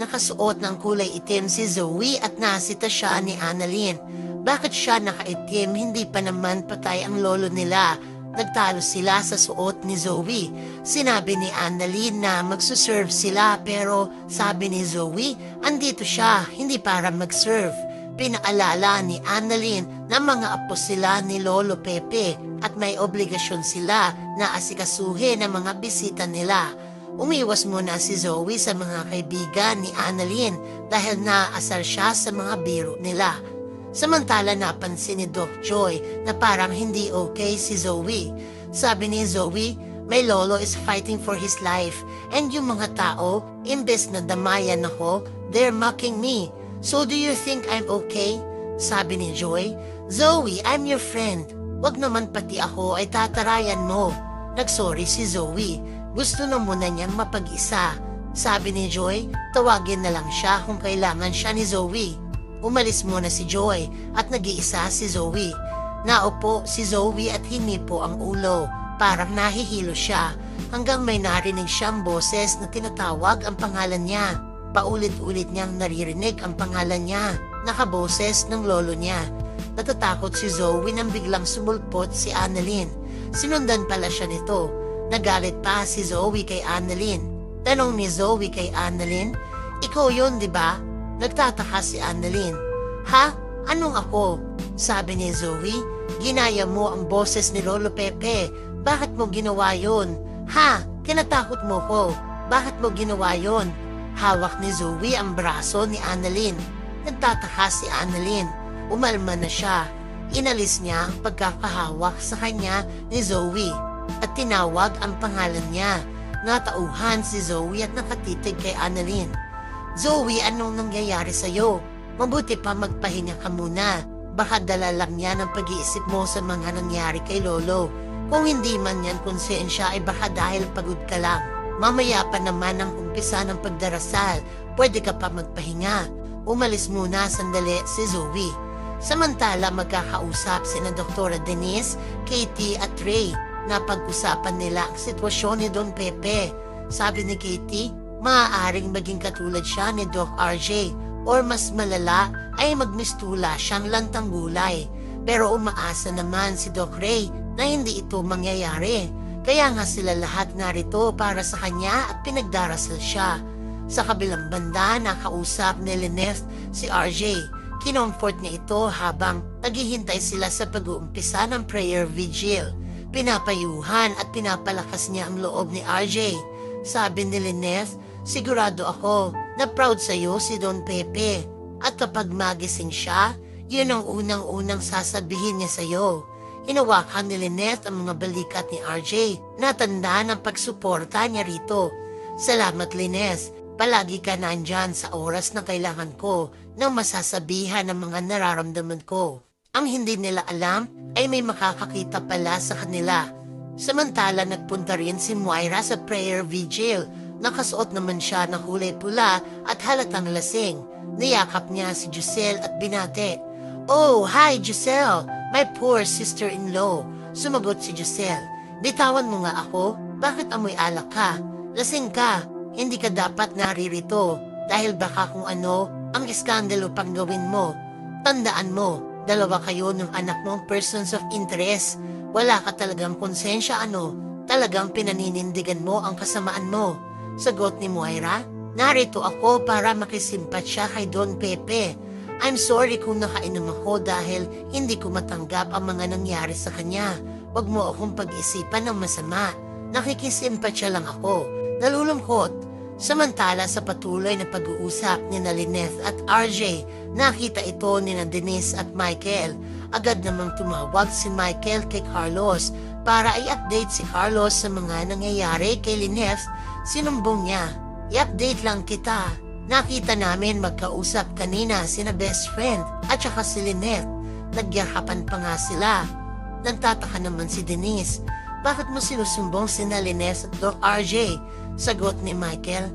Nakasuot ng kulay itim si Zoe at nasita siya ni Annalyn. Bakit siya nakaitim? Hindi pa naman patay ang lolo nila. Nagtalo sila sa suot ni Zoe. Sinabi ni Annalyn na magsuserve sila pero sabi ni Zoe, andito siya, hindi para mag-serve. Pinaalala ni Annalyn na mga apo sila ni Lolo Pepe at may obligasyon sila na asikasuhin ang mga bisita nila. Umiwas muna si Zoe sa mga kaibigan ni Annalyn dahil naasar siya sa mga biro nila. Samantala napansin ni Doc Joy na parang hindi okay si Zoe. Sabi ni Zoe, my lolo is fighting for his life and yung mga tao, imbes na damayan ako, they're mocking me. So do you think I'm okay? Sabi ni Joy, Zoe, I'm your friend. Wag naman pati ako ay tatarayan mo. Nagsorry si Zoe. Gusto na muna niyang mapag-isa. Sabi ni Joy, tawagin na lang siya kung kailangan siya ni Zoe. Umalis muna si Joy at nag-iisa si Zoe. Naupo si Zoe at hinipo ang ulo. Parang nahihilo siya hanggang may narinig siyang boses na tinatawag ang pangalan niya. Paulit-ulit niyang naririnig ang pangalan niya. Nakaboses ng lolo niya. Natatakot si Zoe nang biglang sumulpot si Annalyn. Sinundan pala siya nito. Nagalit pa si Zoe kay Annalyn. Tanong ni Zoe kay Annalyn, ikaw yun, di ba? Nagtataka si Annalyn. Ha? Anong ako? Sabi ni Zoe, ginaya mo ang boses ni Lolo Pepe. Bakit mo ginawa yun? Ha? Tinatakot mo ko. Bakit mo ginawa yun? Hawak ni Zoe ang braso ni Annalyn. Nagtataka si Annalyn. Umalma na siya. Inalis niya ang pagkakahawak sa kanya ni Zoe at tinawag ang pangalan niya. Natauhan si Zoe at nakatitig kay Annalyn. Zoe, anong nangyayari sa'yo? Mabuti pa magpahinga ka muna. Baka dala lang yan ang pag-iisip mo sa mga nangyari kay Lolo. Kung hindi man yan konsensya ay baka dahil pagod ka lang. Mamaya pa naman ang umpisa ng pagdarasal. Pwede ka pa magpahinga. Umalis muna sandali si Zoe. Samantala magkakausap sina Dr. Denise, Katie at Ray. Napag-usapan nila ang sitwasyon ni Don Pepe. Sabi ni Katie, maaaring maging katulad siya ni Doc RJ or mas malala ay magmistula siyang lantang gulay. Pero umaasa naman si Doc Ray na hindi ito mangyayari. Kaya nga sila lahat narito para sa kanya at pinagdarasal siya. Sa kabilang banda, nakausap ni Lynette si RJ. Kinomfort niya ito habang naghihintay sila sa pag-uumpisa ng prayer vigil. Pinapayuhan at pinapalakas niya ang loob ni RJ. Sabi ni Lynette, sigurado ako na proud sa'yo si Don Pepe. At kapag magising siya, yun ang unang-unang sasabihin niya sa'yo. Hinawakan ni Lynette ang mga balikat ni RJ. Natanda ng pagsuporta niya rito. Salamat Lynette. Palagi ka nandyan sa oras na kailangan ko nang masasabihan ng mga nararamdaman ko. Ang hindi nila alam ay may makakakita pala sa kanila. Samantala nagpunta rin si Moira sa prayer vigil. Nakasuot naman siya ng kulay pula at halatang lasing. Niyakap niya si Giselle at binate. Oh, hi Giselle, my poor sister-in-law. Sumagot si Giselle. Bitawan mo nga ako, bakit amoy alak ka? Lasing ka, hindi ka dapat naririto dahil baka kung ano ang iskandalo pang gawin mo. Tandaan mo, dalawa kayo ng anak mong persons of interest. Wala ka talagang konsensya talagang pinaninindigan mo ang kasamaan mo. Sagot ni Moira, narito ako para makisimpat siya kay Don Pepe. I'm sorry kung nakainom ako dahil hindi ko matanggap ang mga nangyari sa kanya. Huwag mo akong pag-isipan ng masama. Nakikisimpatya lang ako. Nalulungkot. Samantala sa patuloy na pag-uusap ni Lynette at RJ, nakita ito ni Denise at Michael. Agad namang tumawag si Michael kay Carlos para i-update si Carlos sa mga nangyayari kay Lynette. Sinumbong niya, i-update lang kita. Nakita namin magkausap kanina sina best friend at saka si Lynette. Nagyakapan pa nga sila. Nagtataka naman si Denise. Bakit mo sinusumbong sina Lynette at Doc RJ? Sagot ni Michael,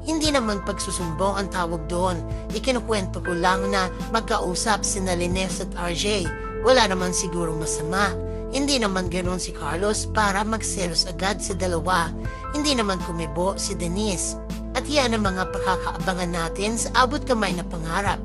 hindi naman pagsusumbong ang tawag doon. Ikinukwento ko lang na magkausap sina Lynette at RJ. Wala naman sigurong masama. Hindi naman ganoon si Carlos para magselos agad si dalawa. Hindi naman kumibo si Denise. At At yan ang mga pakakaabangan natin sa abot kamay na pangarap.